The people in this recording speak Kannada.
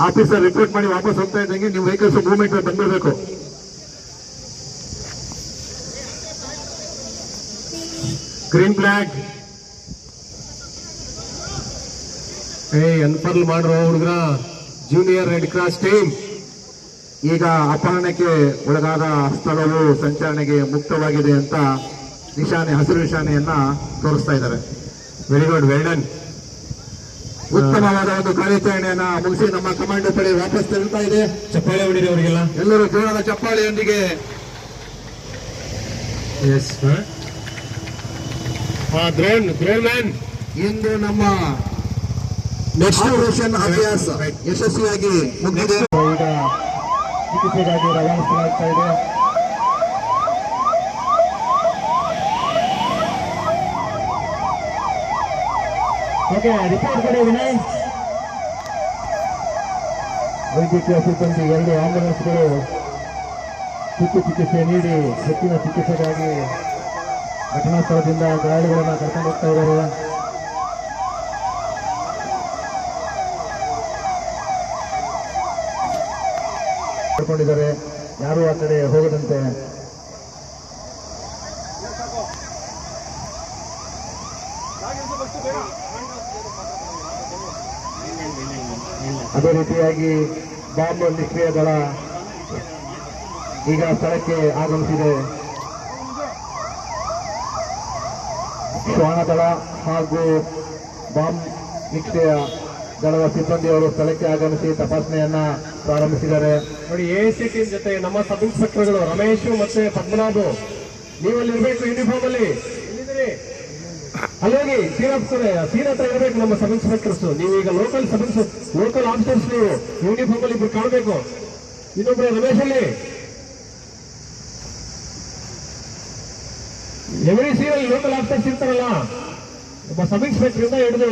ಆಫೀಸರ್ ರಿಪೋರ್ಟ್ ಮಾಡಿ ವಾಪಸ್ ಹೋಗ್ತಾ ಇದ್ದಂಗೆ ನೀವು ವೆಹಿಕಲ್ಸ್ ಮೂವ್ಮೆಂಟ್ ಬಂದಿರಬೇಕು. Green flag. ಅನ್ಫರ್ಲ್ ಮಾಡ್ರೋ ಹುಡುಗರ. ಜೂನಿಯರ್ ರೆಡ್ ಕ್ರಾಸ್ ಟೀಮ್ ಈಗ ಅಪಹರಣಕ್ಕೆ ಒಳಗಾದ ಸ್ಥಳವು ಸಂಚರಣೆಗೆ ಮುಕ್ತವಾಗಿದೆ ಅಂತ ನಿಶಾನೆ, ಹಸಿರು ನಿಶಾನೆಯನ್ನ ತೋರಿಸ್ತಾ ಇದ್ದಾರೆ. Very good, well done. ಉತ್ತಮವಾದ ಒಂದು ಕಾರ್ಯಾಚರಣೆಯನ್ನ ಮುಗಿಸಿ ನಮ್ಮ ಕಮಾಂಡೋ ಪಡೆ ವಾಪಸ್ ತೆರಳುತ್ತಾ ಇದೆ. ಚಪ್ಪಾಳೆ ಹೊಡಿರಿ ಅವರಿಗೆಲ್ಲ, ಎಲ್ಲರೂ ಜೋರಾದ ಚಪ್ಪಾಳೆಯೊಂದಿಗೆ. ಇಂದು ನಮ್ಮ ಆಪರೇಷನ್ ಅಭ್ಯಾಸ ಯಶಸ್ವಿಯಾಗಿ ಮುಗಿದಿದೆ. ಈಗ ಚಿಕಿತ್ಸೆಗಾಗಿ ರವಾನಿಸಲಾಗ್ತಾ ಇದೆ. ಓಕೆ, ರಿಪೋರ್ಟ್ ಕೊಡಿ ವಿನಯ್. ವೈದ್ಯಕೀಯ ಸಿಬ್ಬಂದಿ 2 ಆಂಬ್ಯುಲೆನ್ಸ್ಗಳು ಚಿಕಿತ್ಸೆ ನೀಡಿ ಹೆಚ್ಚಿನ ಚಿಕಿತ್ಸೆಗಾಗಿ ಘಟನಾ ಸ್ಥಳದಿಂದ ಗಾಯಾಳುಗಳನ್ನ ಕರ್ಕೊಂಡು ಹೋಗ್ತಾ ಇದ್ದಾರೆ. ಕರ್ಕೊಂಡಿದ್ದಾರೆ, ಯಾರು ಆ ಕಡೆ ಹೋಗದಂತೆ. ಅದೇ ರೀತಿಯಾಗಿ ಬಾಂಬ್ ನಿಷ್ಕ್ರಿಯ ದಳ ಈಗ ಸ್ಥಳಕ್ಕೆ ಆಗಮಿಸಿದೆ. ಶ್ವಾನ ದಳ ಹಾಗೂ ಬಾಂಬ್ ನಿಷ್ಕ್ರಿಯ ದಳದ ಸಿಬ್ಬಂದಿಯವರು ಸ್ಥಳಕ್ಕೆ ಆಗಮಿಸಿ ತಪಾಸಣೆಯನ್ನ ಪ್ರಾರಂಭಿಸಿದ್ದಾರೆ. ನೋಡಿ, ಎಸಿ ಟೀಮ್ ಜೊತೆ ನಮ್ಮ ಸಬ್ ಇನ್ಸ್ಪೆಕ್ಟರ್ಗಳು ರಮೇಶ್ ಮತ್ತೆ ಪದ್ಮನಾಭ್ ನೀವಲ್ಲಿ ಇರಬೇಕು. ಯೂನಿಫಾರ್ಮ್ ಅಲ್ಲಿ ಎಲ್ಲಿದ್ದೀರಿ? ಅಲ್ಲೋಗಿ ಸೀನ್ ಹತ್ರ ಇರಬೇಕು ನಮ್ಮ ಸಬ್ ಇನ್ಸ್ಪೆಕ್ಟರ್ಸ್. ನೀವೀಗ ಲೋಕಲ್ ಆಫೀಸರ್ಸ್, ನೀವು ಯೂನಿಫಾರ್ಮ್ ಅಲ್ಲಿ ಇಬ್ರು ಕಾಣಬೇಕು. ಇನ್ನೊಬ್ರು ರಮೇಶ್ ಅಲ್ಲಿ ಎವ್ರಿ ಸೀನ್ ಅಲ್ಲಿ ಲೋಕಲ್ ಆಫೀಸರ್ಸ್ ಇರ್ತಾರಲ್ಲ, ಒಬ್ಬ ಸಬ್ ಇನ್ಸ್ಪೆಕ್ಟರ್ ಇಂದ ಹಿಡಿದು